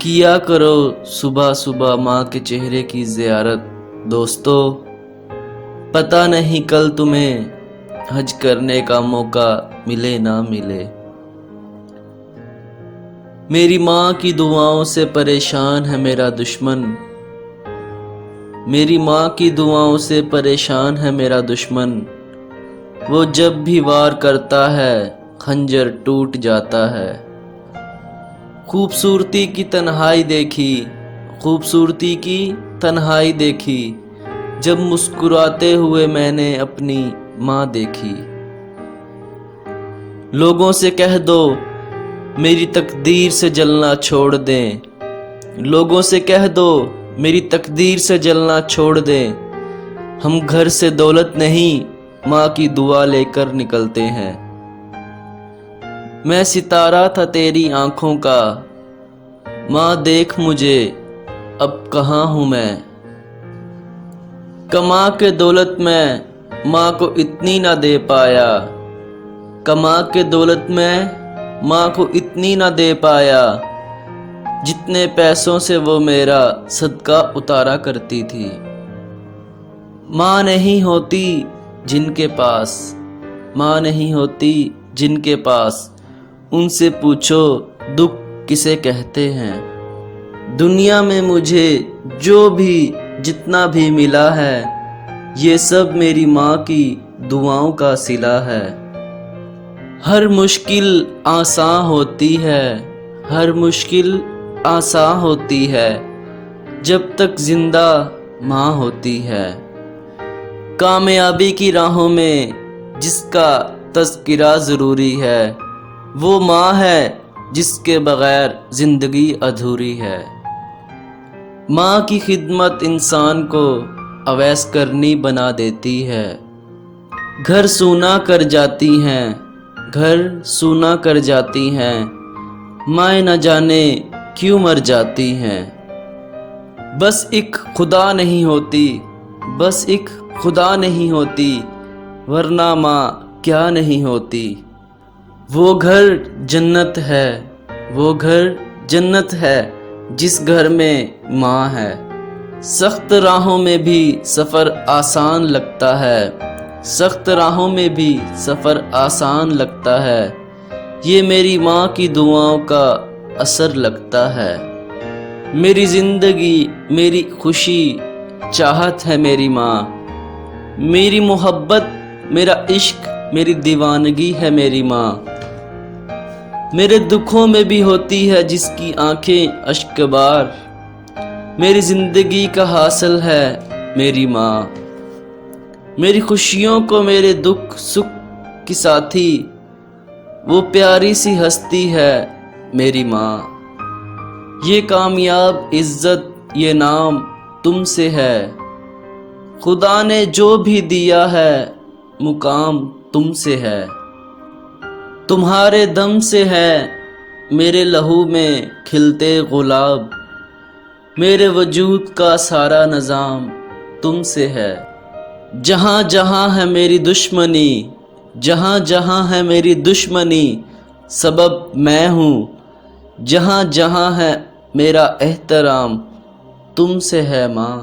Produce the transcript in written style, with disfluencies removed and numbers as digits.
کیا کرو صبح صبح ماں کے چہرے کی زیارت دوستو، پتہ نہیں کل تمہیں حج کرنے کا موقع ملے نہ ملے۔ میری ماں کی دعاؤں سے پریشان ہے میرا دشمن، میری ماں کی دعاؤں سے پریشان ہے میرا دشمن، وہ جب بھی وار کرتا ہے خنجر ٹوٹ جاتا ہے۔ خوبصورتی کی تنہائی دیکھی، خوبصورتی کی تنہائی دیکھی، جب مسکراتے ہوئے میں نے اپنی ماں دیکھی۔ لوگوں سے کہہ دو میری تقدیر سے جلنا چھوڑ دیں، لوگوں سے کہہ دو میری تقدیر سے جلنا چھوڑ دیں، ہم گھر سے دولت نہیں ماں کی دعا لے کر نکلتے ہیں۔ میں ستارہ تھا تیری آنکھوں کا، ماں دیکھ مجھے اب کہاں ہوں میں۔ کما کے دولت میں ماں کو اتنی نہ دے پایا، کما کے دولت میں ماں کو اتنی نہ دے پایا، جتنے پیسوں سے وہ میرا صدقہ اتارا کرتی تھی۔ ماں نہیں ہوتی جن کے پاس، ماں نہیں ہوتی جن کے پاس، ان سے پوچھو دکھ کسے کہتے ہیں۔ دنیا میں مجھے جو بھی جتنا بھی ملا ہے، یہ سب میری ماں کی دعاؤں کا صلہ ہے۔ ہر مشکل آسان ہوتی ہے، ہر مشکل آسان ہوتی ہے، جب تک زندہ ماں ہوتی ہے۔ کامیابی کی راہوں میں جس کا تذکرہ ضروری ہے، وہ ماں ہے جس کے بغیر زندگی ادھوری ہے۔ ماں کی خدمت انسان کو اویس کرنی بنا دیتی ہے۔ گھر سونا کر جاتی ہیں، گھر سونا کر جاتی ہیں، مائیں نہ جانے کیوں مر جاتی ہیں۔ بس ایک خدا نہیں ہوتی، بس ایک خدا نہیں ہوتی، ورنہ ماں کیا نہیں ہوتی۔ وہ گھر جنت ہے، وہ گھر جنت ہے جس گھر میں ماں ہے۔ سخت راہوں میں بھی سفر آسان لگتا ہے، سخت راہوں میں بھی سفر آسان لگتا ہے، یہ میری ماں کی دعاؤں کا اثر لگتا ہے۔ میری زندگی میری خوشی چاہت ہے میری ماں، میری محبت میرا عشق میری دیوانگی ہے میری ماں۔ میرے دکھوں میں بھی ہوتی ہے جس کی آنکھیں اشک بار، میری زندگی کا حاصل ہے میری ماں۔ میری خوشیوں کو میرے دکھ سکھ کی ساتھی، وہ پیاری سی ہستی ہے میری ماں۔ یہ کامیاب عزت یہ نام تم سے ہے، خدا نے جو بھی دیا ہے مقام تم سے ہے۔ تمہارے دم سے ہے میرے لہو میں کھلتے گلاب، میرے وجود کا سارا نظام تم سے ہے۔ جہاں جہاں ہے میری دشمنی، جہاں جہاں ہے میری دشمنی، سبب میں ہوں، جہاں جہاں ہے میرا احترام تم سے ہے ماں۔